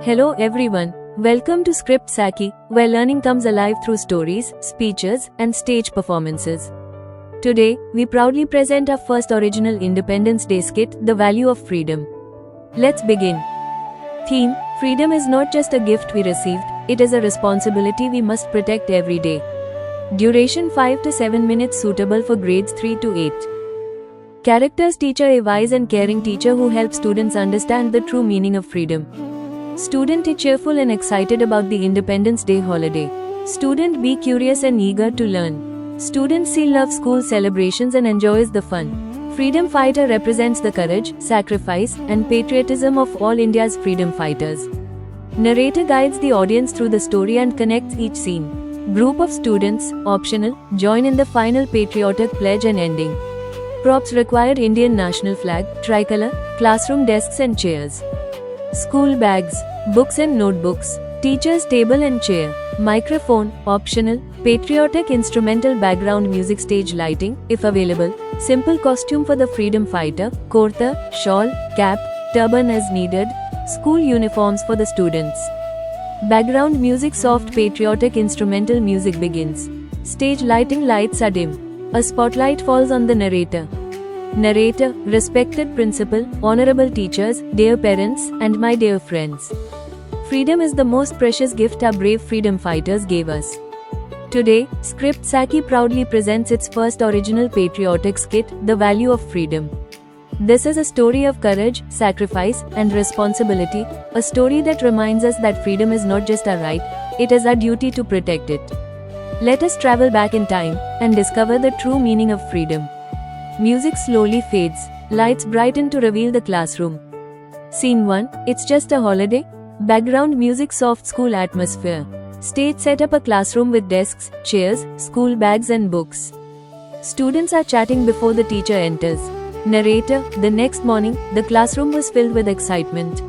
Hello everyone, welcome to Script Saki, where learning comes alive through stories, speeches, and stage performances. Today, we proudly present our first original Independence Day skit, The Value of Freedom. Let's begin. Theme: Freedom is not just a gift we received, it is a responsibility we must protect every day. Duration 5 to 7 minutes, suitable for grades 3 to 8. Characters: Teacher, a wise and caring teacher who helps students understand the true meaning of freedom. Student A, cheerful and excited about the Independence Day holiday. Student B, curious and eager to learn. Student C, loves school celebrations and enjoys the fun. Freedom fighter represents the courage, sacrifice, and patriotism of all India's freedom fighters. Narrator guides the audience through the story and connects each scene. Group of students, optional, join in the final patriotic pledge and ending. Props required: Indian national flag, tricolor, classroom desks and chairs. School bags, books and notebooks, teacher's table and chair. Microphone, optional, patriotic instrumental background music, stage lighting, if available. Simple costume for the freedom fighter, kurta, shawl, cap, turban as needed. School uniforms for the students. Background music, soft patriotic instrumental music begins. Stage lighting, lights are dim. A spotlight falls on the narrator. Narrator: respected principal, honorable teachers, dear parents, and my dear friends. Freedom is the most precious gift our brave freedom fighters gave us. Today, Script Saki proudly presents its first original patriotic skit, The Value of Freedom. This is a story of courage, sacrifice, and responsibility, a story that reminds us that freedom is not just our right, it is our duty to protect it. Let us travel back in time and discover the true meaning of freedom. Music slowly fades, lights brighten to reveal the classroom. Scene 1, it's just a holiday. Background music, soft school atmosphere. Stage set up, a classroom with desks, chairs, school bags and books. Students are chatting before the teacher enters. Narrator: the next morning, the classroom was filled with excitement.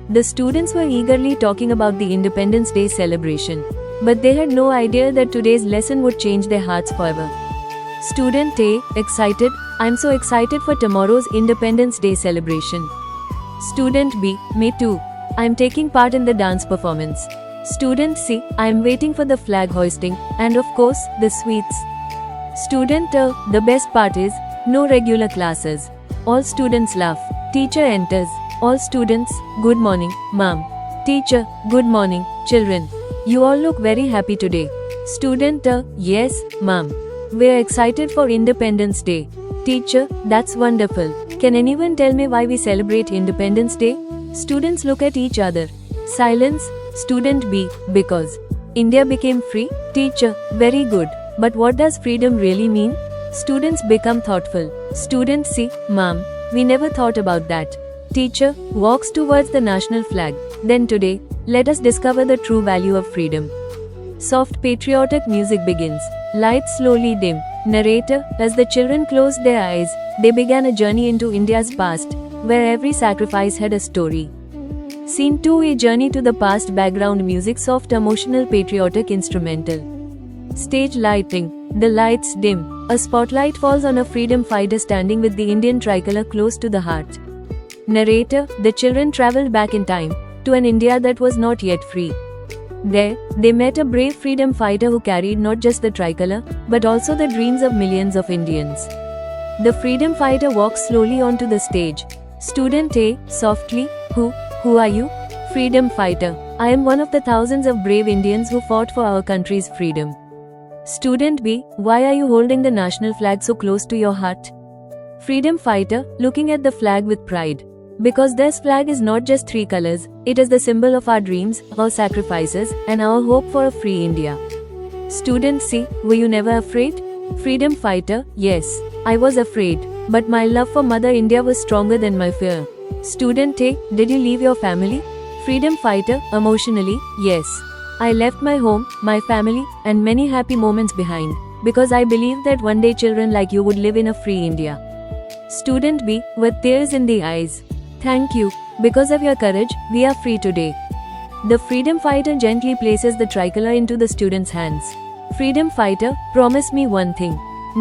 The students were eagerly talking about the Independence Day celebration. But they had no idea that today's lesson would change their hearts forever. Student A, excited: I'm so excited for tomorrow's Independence Day celebration. Student B, me too. I'm taking part in the dance performance. Student C, I'm waiting for the flag hoisting, and of course, the sweets. Student A, the best part is, no regular classes. All students laugh. Teacher enters. All students: good morning, ma'am. Teacher: good morning, children. You all look very happy today. Student A, yes, ma'am. We're excited for Independence Day. Teacher: that's wonderful. Can anyone tell me why we celebrate Independence Day? Students look at each other. Silence. Student B, because India became free. Teacher: very good. But what does freedom really mean? Students become thoughtful. Student C, ma'am, we never thought about that. Teacher walks towards the national flag. Then today, let us discover the true value of freedom. Soft patriotic music begins. Lights slowly dim. Narrator: as the children closed their eyes, they began a journey into India's past, where every sacrifice had a story. Scene 2, a journey to the past. Background music, soft emotional patriotic instrumental. Stage lighting. The lights dim. A spotlight falls on a freedom fighter standing with the Indian tricolor close to the heart. Narrator: the children traveled back in time, to an India that was not yet free. There, they met a brave freedom fighter who carried not just the tricolor, but also the dreams of millions of Indians. The freedom fighter walks slowly onto the stage. Student A, softly: who are you? Freedom fighter: I am one of the thousands of brave Indians who fought for our country's freedom. Student B, why are you holding the national flag so close to your heart? Freedom fighter, looking at the flag with pride. Because this flag is not just 3 colors, it is the symbol of our dreams, our sacrifices, and our hope for a free India. Student C, were you never afraid? Freedom fighter: yes, I was afraid, but my love for Mother India was stronger than my fear. Student A, did you leave your family? Freedom fighter, emotionally: yes. I left my home, my family, and many happy moments behind, because I believed that one day children like you would live in a free India. Student B, with tears in the eyes: thank you. Because of your courage, we are free today. The freedom fighter gently places the tricolor into the student's hands. Freedom fighter: promise me one thing.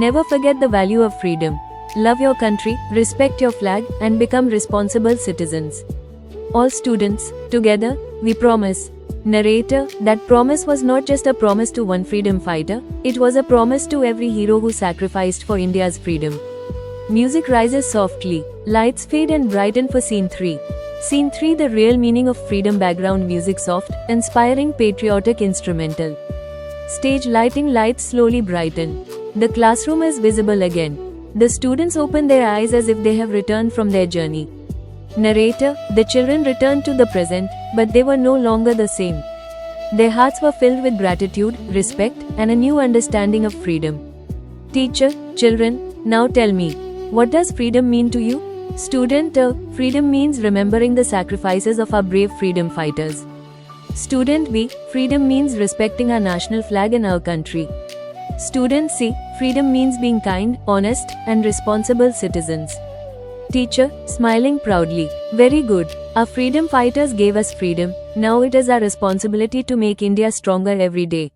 Never forget the value of freedom. Love your country, respect your flag, and become responsible citizens. All students, together, We promise. Narrator, that promise was not just a promise to one freedom fighter, it was a promise to every hero who sacrificed for India's freedom. Music rises softly, lights fade and brighten for scene 3. Scene 3, the real meaning of freedom. Background music soft, inspiring, patriotic, instrumental. Stage lighting, lights slowly brighten. The classroom is visible again. The students open their eyes as if they have returned from their journey. Narrator, the children returned to the present, but they were no longer the same. Their hearts were filled with gratitude, respect, and a new understanding of freedom. Teacher, children, now tell me, what does freedom mean to you? Student, freedom means remembering the sacrifices of our brave freedom fighters. Student B, freedom means respecting our national flag and our country. Student C, freedom means being kind, honest, and responsible citizens. Teacher, smiling proudly, very good. Our freedom fighters gave us freedom, now it is our responsibility to make India stronger every day.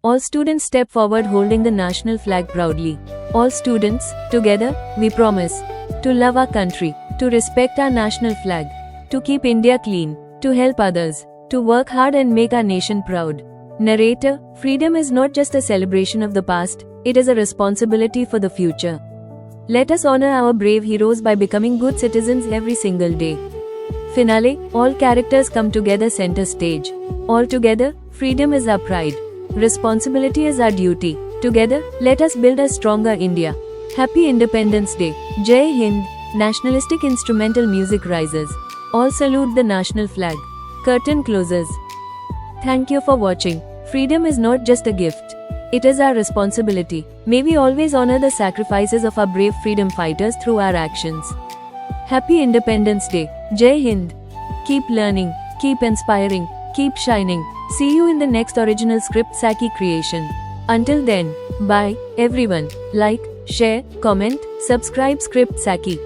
All students step forward holding the national flag proudly. All students, together, we promise to love our country, to respect our national flag, to keep India clean, to help others, to work hard and make our nation proud. Narrator, freedom is not just a celebration of the past, it is a responsibility for the future. Let us honor our brave heroes by becoming good citizens every single day. Finale, all characters come together center stage. All together, freedom is our pride. Responsibility is our duty. Together, let us build a stronger India. Happy Independence Day. Jai Hind. Nationalistic instrumental music rises. All salute the national flag. Curtain closes. Thank you for watching. Freedom is not just a gift. It is our responsibility. May we always honor the sacrifices of our brave freedom fighters through our actions. Happy Independence Day. Jai Hind. Keep learning, keep inspiring, keep shining. See you in the next original Script Saki creation. Until then, bye, everyone. Like, share, comment, subscribe Script Saki.